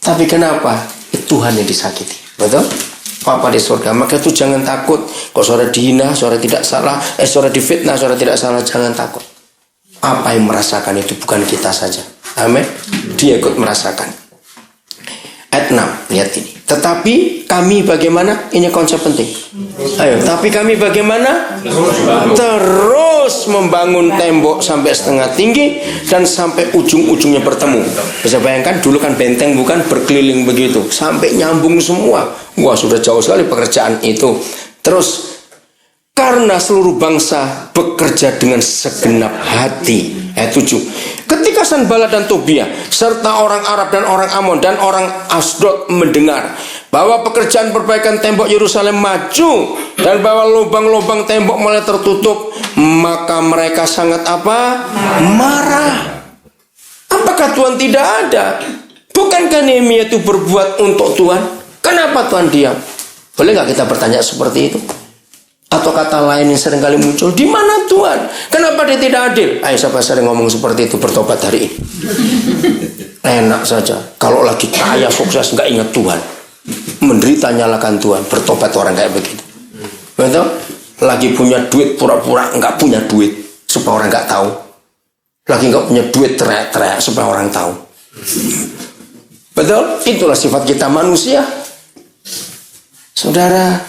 Tapi kenapa? Itu Tuhan yang disakiti. Betul? Bapa di surga. Maka itu jangan takut. Kalau saudara dihina, saudara tidak salah, saudara difitnah, saudara tidak salah, jangan takut. Apa yang merasakan itu bukan kita saja. Amin. Dia ikut merasakan. Ayat 6, lihat ini. Tetapi kami bagaimana? Ini konsep penting. Ayo, tapi kami bagaimana? Terus membangun tembok sampai setengah tinggi dan sampai ujung-ujungnya bertemu. Bisa bayangkan, dulu kan benteng bukan berkeliling begitu, sampai nyambung semua. Wah, sudah jauh sekali pekerjaan itu. Terus karena seluruh bangsa bekerja dengan segenap hati. Ayat 7. Ketika Sanbalat dan Tobia serta orang Arab dan orang Amon dan orang Asdod mendengar bahwa pekerjaan perbaikan tembok Yerusalem maju dan bahwa lubang-lubang tembok mulai tertutup, maka mereka sangat apa? Marah. Apakah Tuhan tidak ada? Bukankah Nehemia itu berbuat untuk Tuhan? Kenapa Kenapa Tuhan diam? Boleh nggak kita bertanya seperti itu? Atau kata lain yang sering kali muncul, di mana Tuhan? Kenapa dia tidak adil? Ayo, siapa sering ngomong seperti itu, bertobat hari ini. Enak saja. Kalau lagi kaya, sukses, nggak ingat Tuhan. Menderita, nyalakan Tuhan. Bertobat orang kayak begitu. Betul? Lagi punya duit, pura-pura nggak punya duit, supaya orang nggak tahu. Lagi nggak punya duit, teriak-teriak supaya orang tahu. Betul? Itulah sifat kita manusia. Saudara,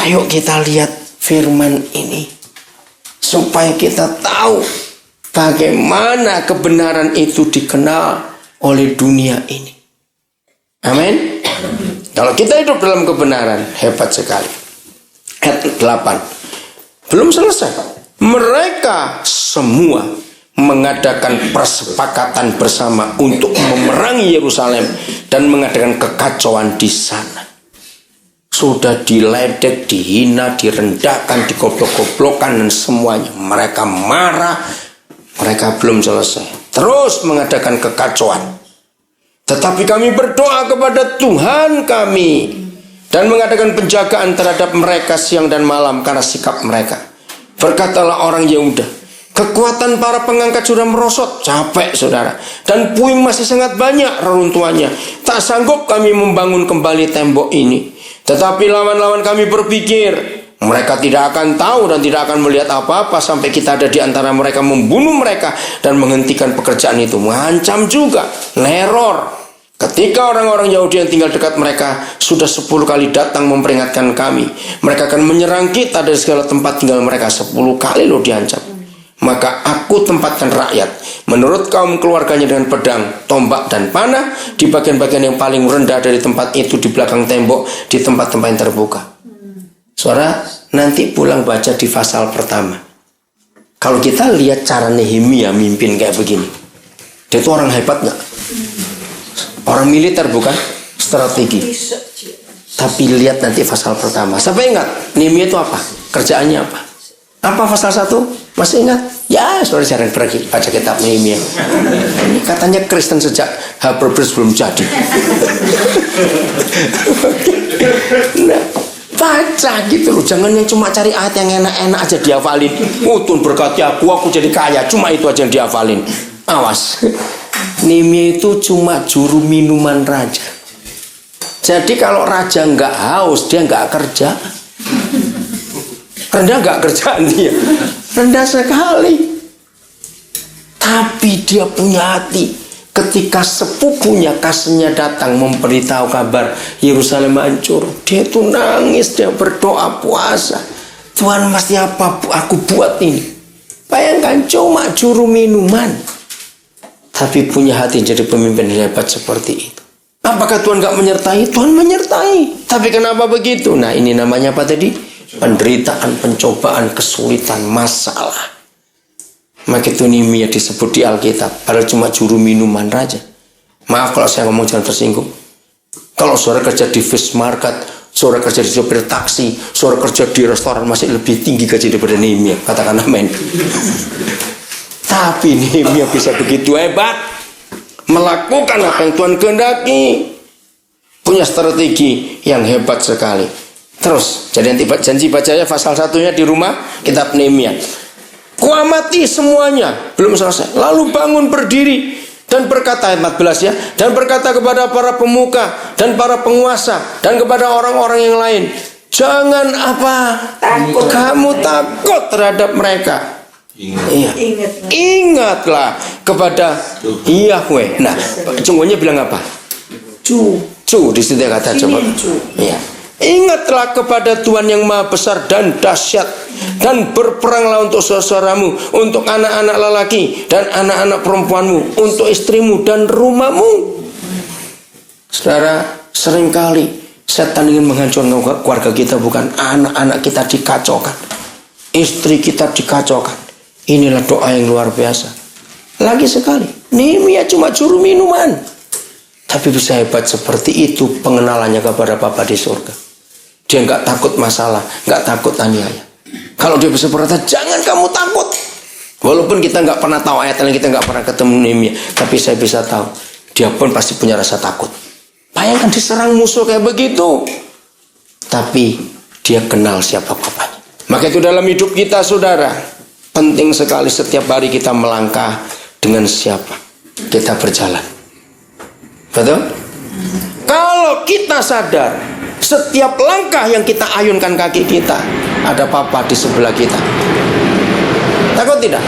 ayo kita lihat firman ini supaya kita tahu bagaimana kebenaran itu dikenal oleh dunia ini. Amin. Kalau kita hidup dalam kebenaran, hebat sekali. Ayat 8. Belum selesai. Mereka semua mengadakan persepakatan bersama untuk memerangi Yerusalem dan mengadakan kekacauan di sana. Sudah diledek, dihina, direndahkan, digoblok-goblokkan dan semuanya. Mereka marah, mereka belum selesai. Terus mengadakan kekacauan. Tetapi kami berdoa kepada Tuhan kami dan mengadakan penjagaan terhadap mereka siang dan malam karena sikap mereka. Berkatalah orang Yehuda, kekuatan para pengangkat sudah merosot, capek saudara. Dan puing masih sangat banyak reruntuhannya. Tak sanggup kami membangun kembali tembok ini. Tetapi lawan-lawan kami berpikir, mereka tidak akan tahu dan tidak akan melihat apa-apa sampai kita ada di antara mereka, membunuh mereka dan menghentikan pekerjaan itu. Mengancam juga, neror. Ketika orang-orang Yahudi yang tinggal dekat mereka sudah 10 kali datang memperingatkan kami, mereka akan menyerang kita dari segala tempat tinggal mereka. 10 kali loh diancam. Maka aku tempatkan rakyat menurut kaum keluarganya dengan pedang, tombak dan panah di bagian-bagian yang paling rendah dari tempat itu, di belakang tembok, di tempat-tempat yang terbuka. Saudara, nanti pulang baca di pasal pertama. Kalau kita lihat cara Nehemia mimpin kayak begini, dia itu orang hebat nggak? Orang militer bukan? Strategi. Tapi lihat nanti pasal pertama. Sampai ingat, Nehemia itu apa? Kerjaannya apa? Apa pasal 1? Masih ingat? Ya, saudara jarang pergi baca kitab Nehemia. Ini katanya Kristen sejak Habibus belum jadi. Nah, baca gitu loh. Jangan yang cuma cari ayat yang enak-enak aja dihafalin. Tuhan berkati aku jadi kaya. Cuma itu aja yang dihafalin. Awas. Nehemia itu cuma juru minuman raja. Jadi kalau raja nggak haus, dia nggak kerja. Rendah nggak kerjaan dia? Rendah sekali. Tapi dia punya hati. Ketika sepupunya, kasihnya datang memberitahu kabar Yerusalem hancur, dia itu nangis, dia berdoa, puasa. Tuhan, pasti apa aku buat ini? Bayangkan, cuma juru minuman, tapi punya hati jadi pemimpin hebat seperti itu. Apakah Tuhan nggak menyertai? Tuhan menyertai. Tapi kenapa begitu? Nah, ini namanya apa tadi? Penderitaan, pencobaan, kesulitan, masalah. Maka itu Nehemia disebut di Alkitab padahal cuma juru minuman raja. Maaf kalau saya ngomong jangan tersinggung. Kalau saudara kerja di fish market, saudara kerja di sopir taksi, saudara kerja di restoran, masih lebih tinggi gaji daripada Nehemia. Katakan amin. Tapi Nehemia bisa begitu hebat, melakukan apa yang Tuhan kehendaki, punya strategi yang hebat sekali. Terus, jadi nanti janji bacanya pasal 1-nya di rumah kitab Nehemia. Kuamati semuanya, belum selesai. Lalu bangun berdiri dan berkata, ayat 14 ya, dan berkata kepada para pemuka dan para penguasa dan kepada orang-orang yang lain, jangan apa? Takut. Kamu takut terhadap mereka. Iya. Ingatlah kepada Yahweh. Nah, cunggunya bilang apa? Cu di situ kata coba. Iya. Ingatlah kepada Tuhan yang maha besar dan dahsyat, dan berperanglah untuk saudaramu, untuk anak-anak lelaki dan anak-anak perempuanmu, untuk istrimu dan rumahmu. Saudara, seringkali setan ingin menghancurkan keluarga kita, bukan? Anak-anak kita dikacaukan, istri kita dikacaukan. Inilah doa yang luar biasa. Lagi sekali, Nehemia cuma juru minuman, tapi bisa hebat seperti itu pengenalannya kepada Bapa di surga. Dia nggak takut masalah, nggak takut aniaya. Kalau dia bisa berkata, jangan kamu takut. Walaupun kita nggak pernah tahu ayat yang kita nggak pernah ketemu Nehemia, tapi saya bisa tahu dia pun pasti punya rasa takut. Bayangkan diserang musuh kayak begitu. Tapi dia kenal siapa papanya. Maka itu dalam hidup kita saudara, penting sekali setiap hari kita melangkah dengan siapa kita berjalan. Betul? Kalau kita sadar setiap langkah yang kita ayunkan kaki kita, ada papa di sebelah kita. Takut tidak?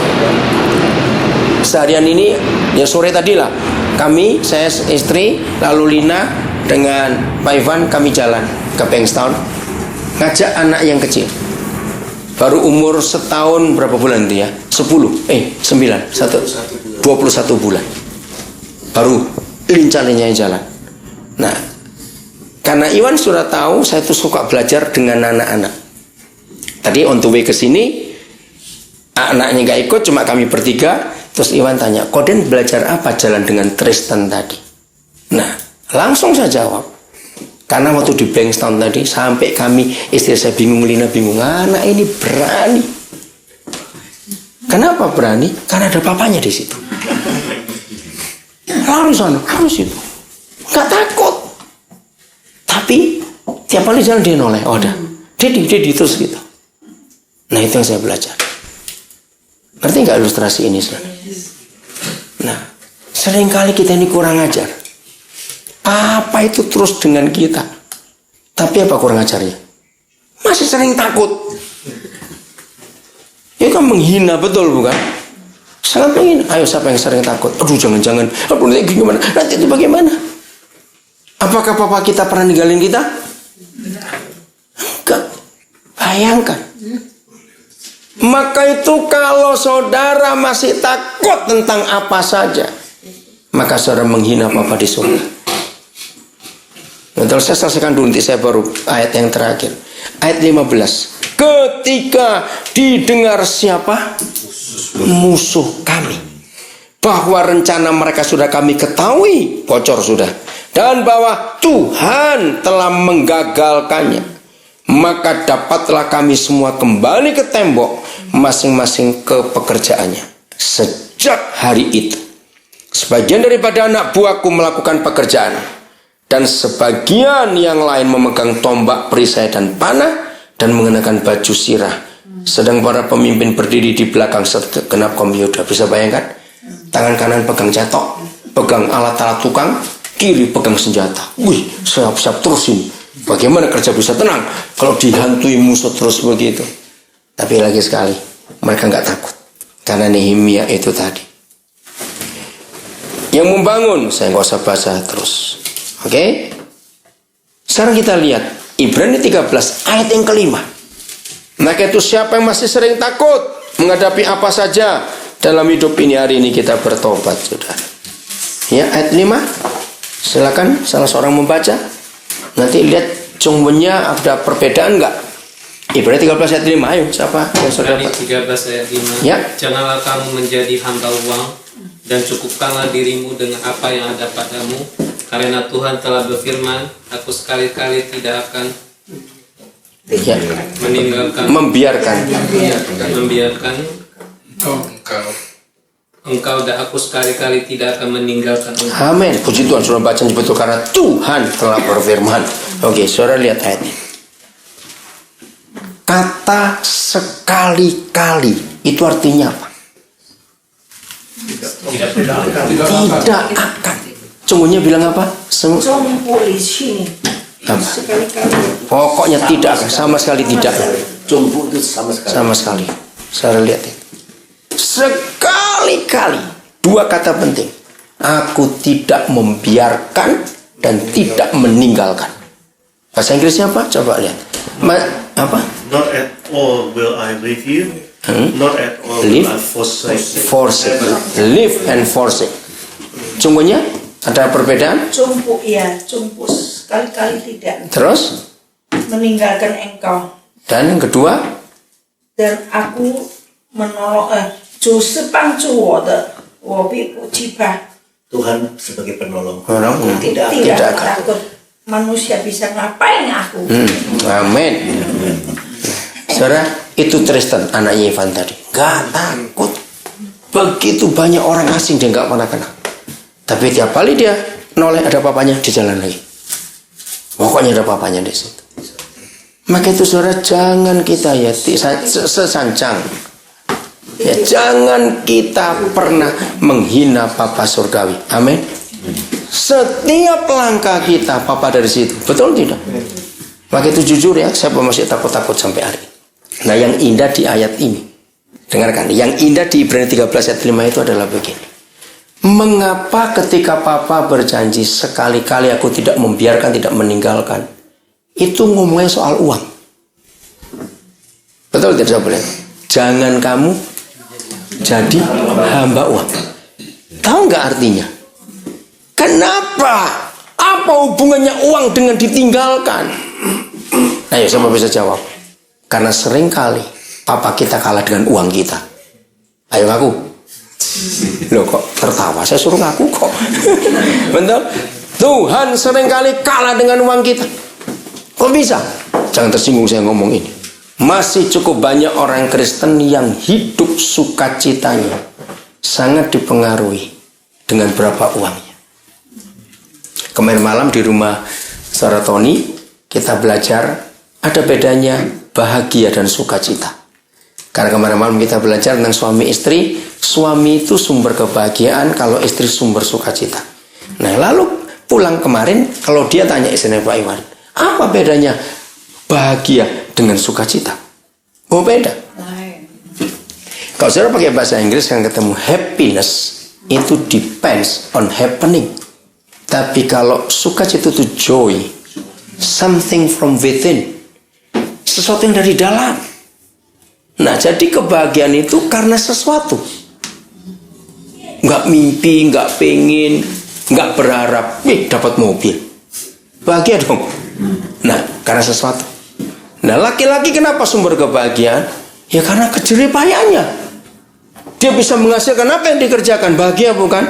Seharian ini, ya sore tadi lah, kami, saya istri, lalu Lina dengan Pak Ivan, kami jalan ke Bankstown, ngajak anak yang kecil, baru umur setahun berapa bulan itu ya? 21 bulan, baru lincah-lincahnya jalan. Nah, karena Iwan sudah tahu saya tuh suka belajar dengan anak-anak. Tadi on the way ke sini, anaknya nggak ikut, cuma kami bertiga. Terus Iwan tanya, Koden belajar apa jalan dengan Tristan tadi? Nah, langsung saya jawab. Karena waktu di Bankstown tadi, sampai kami, istri saya bingung, Lina bingung, anak ini berani. Kenapa berani? Karena ada papanya di situ. Harus sana, harus itu. Nggak takut. Tapi tiap kali jalan dia noleh, oh udah, Dedi terus gitu. Nah itu yang saya belajar. Ngerti nggak ilustrasi ini, saudara? Nah, seringkali kita ini kurang ajar. Apa itu terus dengan kita? Tapi apa kurang ajarnya? Masih sering takut. Ya kan menghina, betul bukan? Sangat menghina. Ayo siapa yang sering takut? Aduh jangan-jangan. Aduh nanti gimana? Nanti itu bagaimana? Apakah papa kita pernah ninggalin kita? Enggak. Bayangkan. Maka itu kalau saudara masih takut tentang apa saja, maka saudara menghina papa di surga. Betul, saya selesaikan dulu, nanti saya baru ayat yang terakhir. Ayat 15. Ketika didengar siapa? Musuh kami. Bahwa rencana mereka sudah kami ketahui, bocor sudah. Dan bahwa Tuhan telah menggagalkannya. Maka dapatlah kami semua kembali ke tembok, masing-masing ke pekerjaannya. Sejak hari itu, sebagian daripada anak buahku melakukan pekerjaan, dan sebagian yang lain memegang tombak, perisai dan panah, dan mengenakan baju sirah. Sedang para pemimpin berdiri di belakang segenap kaum Yehuda. Bisa bayangkan? Tangan kanan pegang cetok, pegang alat-alat tukang, kiri pegang senjata. Wih, siap-siap terus ini. Bagaimana kerja bisa tenang kalau dihantui musuh terus begitu? Tapi lagi sekali, mereka nggak takut. Karena Nehemia itu tadi. Yang membangun, saya nggak usah baca terus. Oke? Sekarang kita lihat Ibrani 13 ayat yang kelima. Maka itu siapa yang masih sering takut menghadapi apa saja dalam hidup ini, hari ini kita bertobat, saudara. Ya, ayat 5. Silakan salah seorang membaca. Nanti lihat jumlahnya ada perbedaan enggak? Ibrani 13 ayat 5. Ayo, siapa yang sudah dapat? 13 ayat 5. Ya. Janganlah kamu menjadi hamba uang, dan cukupkanlah dirimu dengan apa yang ada padamu, karena Tuhan telah berfirman, aku sekali-kali tidak akan membiarkan engkau, dan aku sekali-kali tidak akan meninggalkan engkau. Amin. Puji Tuhan, sudah baca betul karena Tuhan telah berfirman. Oke, saudara lihat ayatnya. Kata sekali-kali itu artinya apa? Tidak akan. Sungguhnya bilang apa? Jompo di sini. Apa? Sekali-kali. Pokoknya tidak akan, sama sekali tidak. Jumbo itu sama sekali. Sama sekali. Saudara lihat ya. Sekali-kali. Dua kata penting. Aku tidak membiarkan dan tidak meninggalkan. Bahasa Inggrisnya apa? Coba lihat. Apa? Not at all will I leave you. Not at all Leave? will I forsake you. Forsake. Live and forsake. Sungguhnya ada perbedaan. Jompo ya, jompo sekali-kali tidak Terus. meninggalkan engkau. Dan yang kedua. Dan aku menolong, 主是帮助我的，我必不惧怕。 Tuhan sebagai penolong. Orang Tidak tidak akan. takut. Manusia bisa ngapain aku? Amin. Saudara, itu Tristan anaknya Ivan tadi. Gak takut. Begitu banyak orang asing dia gak pernah kenal. Tapi tiap kali dia noleh ada papanya di jalan lagi. Pokoknya ada papanya di situ. Maka itu saudara, jangan kita ya sesancang. Ya, jangan kita pernah menghina Papa surgawi. Amin. Setiap langkah kita Papa dari situ. Betul tidak? Maka itu jujur ya, saya masih takut-takut sampai hari ini. Nah, yang indah di ayat ini, dengarkan, yang indah di Ibrani 13 ayat 5 itu adalah begini. Mengapa ketika Papa berjanji sekali-kali aku tidak membiarkan, tidak meninggalkan, itu ngomongnya soal uang. Betul tidak boleh? Jangan kamu jadi hamba uang. Tahu nggak artinya? Kenapa? Apa hubungannya uang dengan ditinggalkan? Ayo, siapa bisa jawab? Karena seringkali Papa kita kalah dengan uang kita. Ayo ngaku. Loh, kok tertawa? Saya suruh ngaku kok. Betul? Tuhan seringkali kalah dengan uang kita. Kok bisa? Jangan tersinggung saya ngomong ini. Masih cukup banyak orang Kristen yang hidup sukacitanya sangat dipengaruhi dengan berapa uangnya. Kemarin malam di rumah saudara Tony, kita belajar ada bedanya bahagia dan sukacita. Karena kemarin malam kita belajar tentang suami istri. Suami itu sumber kebahagiaan, kalau istri sumber sukacita. Nah, lalu pulang kemarin, kalau dia tanya istrinya Pak Iwan, apa bedanya bahagia dengan sukacita? Oh, beda. Kalau saudara pakai bahasa Inggris kan ketemu happiness itu depends on happening. Tapi kalau sukacita itu joy, something from within, sesuatu yang dari dalam. Nah, jadi kebahagiaan itu karena sesuatu. Nggak mimpi, nggak pengen, nggak berharap, dapat mobil. Bahagia dong. Nah, karena sesuatu. Nah, laki-laki kenapa sumber kebahagiaan? Ya karena kejeripayanya. Dia bisa menghasilkan apa yang dikerjakan. Bahagia bukan?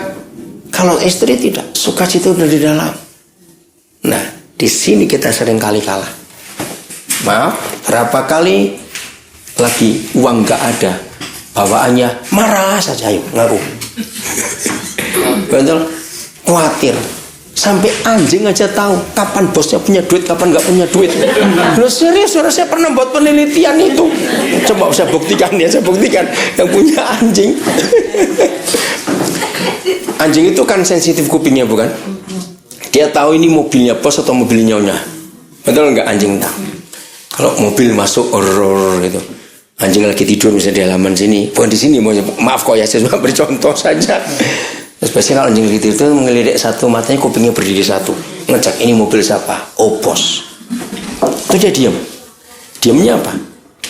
Kalau istri tidak, sukacita dari dalam. Nah, di sini kita sering kali kalah. Maaf, berapa kali lagi uang nggak ada, bawaannya marah saja, ayo ngaku. Betul? Khawatir. Sampai anjing aja tahu kapan bosnya punya duit, kapan nggak punya duit. Loh, serius, saya pernah buat penelitian itu. Coba saya buktikan ya, saya buktikan yang punya anjing. Anjing itu kan sensitif kupingnya bukan? Dia tahu ini mobilnya bos atau mobil nyonya. Betul nggak anjing tahu? Kalau mobil masuk horor gitu. Anjing lagi tidur misalnya di halaman sini, bukan di sini, maaf kok ya, saya cuma bercontoh saja. Terus biasanya kalau anjing tidur itu mengelirik satu matanya, kupingnya berdiri satu, ngecek ini mobil siapa? Oh, bos. Itu dia diam. Diamnya apa?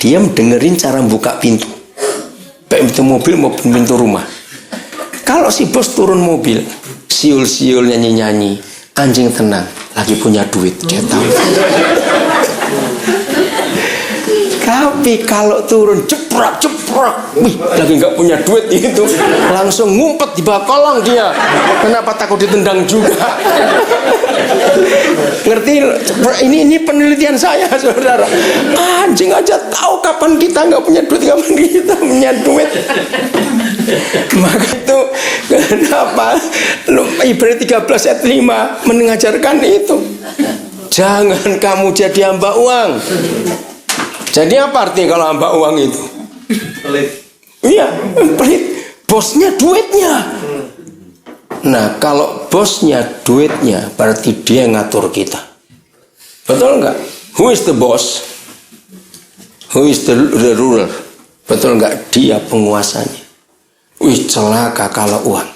Diam dengerin cara buka pintu. Baik pintu mobil maupun pintu rumah. Kalau si bos turun mobil, siul-siul nyanyi-nyanyi, anjing tenang, lagi punya duit, dia tahu. Tapi kalau turun jeprak, wih, lagi nggak punya duit itu, langsung ngumpet di bawah kolong dia. Kenapa takut ditendang juga? Ngerti? Ini penelitian saya, saudara. Anjing aja tahu kapan kita nggak punya duit, kapan kita punya duit. Maka itu kenapa Ibrani 13 ayat 5 mengajarkan itu. Jangan kamu jadi hamba uang. Jadi apa artinya kalau hamba uang itu? Pelit. Iya, pelit. Bosnya duitnya. Nah, kalau bosnya duitnya, berarti dia ngatur kita. Betul nggak? Who is the boss? Who is the ruler? Betul nggak? Dia penguasanya. Wih, celaka kalau uang.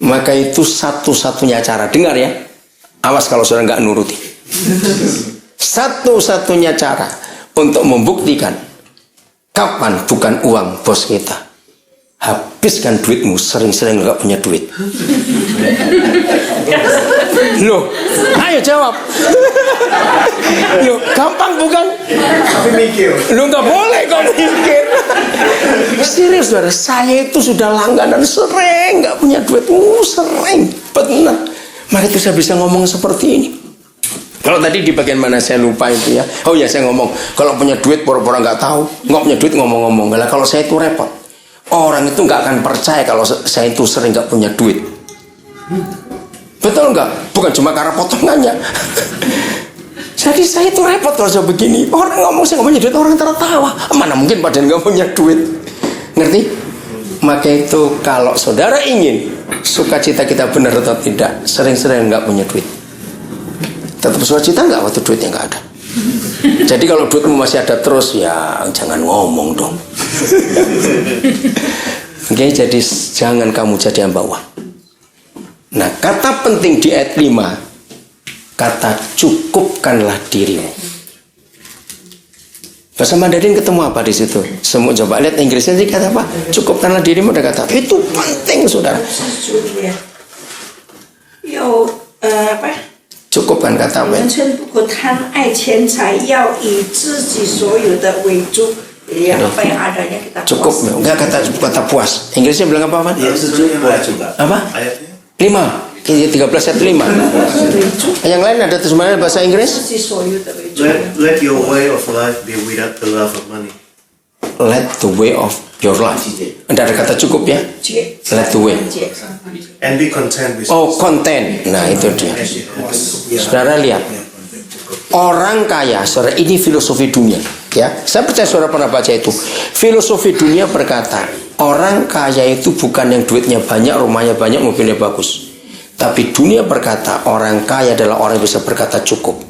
Maka itu satu-satunya cara. Dengar ya. Awas kalau saudara nggak nuruti. Satu-satunya cara untuk membuktikan kapan bukan uang bos kita. Habiskan duitmu, sering-sering nggak punya duit. Loh, ayo jawab. Loh, gampang bukan? Tapi mikir. Loh, nggak boleh kau mikir. Serius, saudara, saya itu sudah langganan sering nggak punya duit. Sering, benar. Maka itu saya bisa ngomong seperti ini. Kalau tadi di bagian mana saya lupa itu ya. Oh ya, saya ngomong kalau punya duit pura-pura nggak tahu, nggak punya duit ngomong-ngomong. Lah kalau saya itu repot. Orang itu nggak akan percaya kalau saya itu sering nggak punya duit. Betul nggak? Bukan cuma karena potongannya. Jadi saya itu repot kalau saya begini. Orang ngomong saya nggak punya duit, orang tertawa. Mana mungkin padahal nggak punya duit. Ngerti? Maka itu kalau saudara ingin sukacita kita benar atau tidak, sering-sering nggak punya duit. Tetap sukacita nggak waktu duitnya nggak ada. Jadi kalau duitmu masih ada terus, ya jangan ngomong dong. Oke, jadi jangan kamu jadi hamba uang. Nah, kata penting di ayat 5, kata cukupkanlah dirimu. Bahasa Mandarin ketemu apa di situ? Semua coba lihat Inggrisnya sih kata apa? Cukupkanlah dirimu, ada kata. Itu penting, saudara. 有apa? Cukupkan kata apa? 人称不可贪爱钱财，要以自己所有的为主。Ya, apa yang adanya kita Cukup, puas. enggak kata puas. Inggrisnya bilang apa? Yang sejuk puas juga. Apa? Ayatnya 5. 13 ayat 5. Yang lain ada terjemahan bahasa Inggris? 自己所有的为主。 let your way of life be without the love of money. Let the way of your life. Tidak ada kata cukup ya? Let the way. And be content with Oh, content. Nah, itu dia. Saudara lihat. Orang kaya, saudara, ini filosofi dunia. Ya, saya percaya saudara pernah baca itu. Filosofi dunia berkata, orang kaya itu bukan yang duitnya banyak, rumahnya banyak, mobilnya bagus. Tapi dunia berkata, orang kaya adalah orang yang bisa berkata cukup.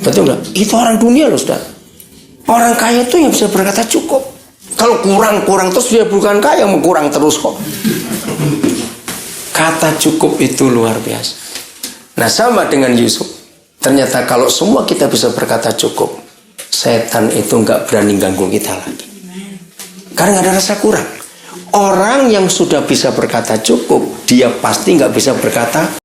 Betul nggak? Itu orang dunia loh, saudara. Orang kaya itu yang bisa berkata cukup. Kalau kurang terus dia bukan kaya, mau kurang terus kok. Kata cukup itu luar biasa. Nah, sama dengan Yusuf. Ternyata kalau semua kita bisa berkata cukup, setan itu nggak berani ganggu kita lagi. Karena nggak ada rasa kurang. Orang yang sudah bisa berkata cukup, dia pasti nggak bisa berkata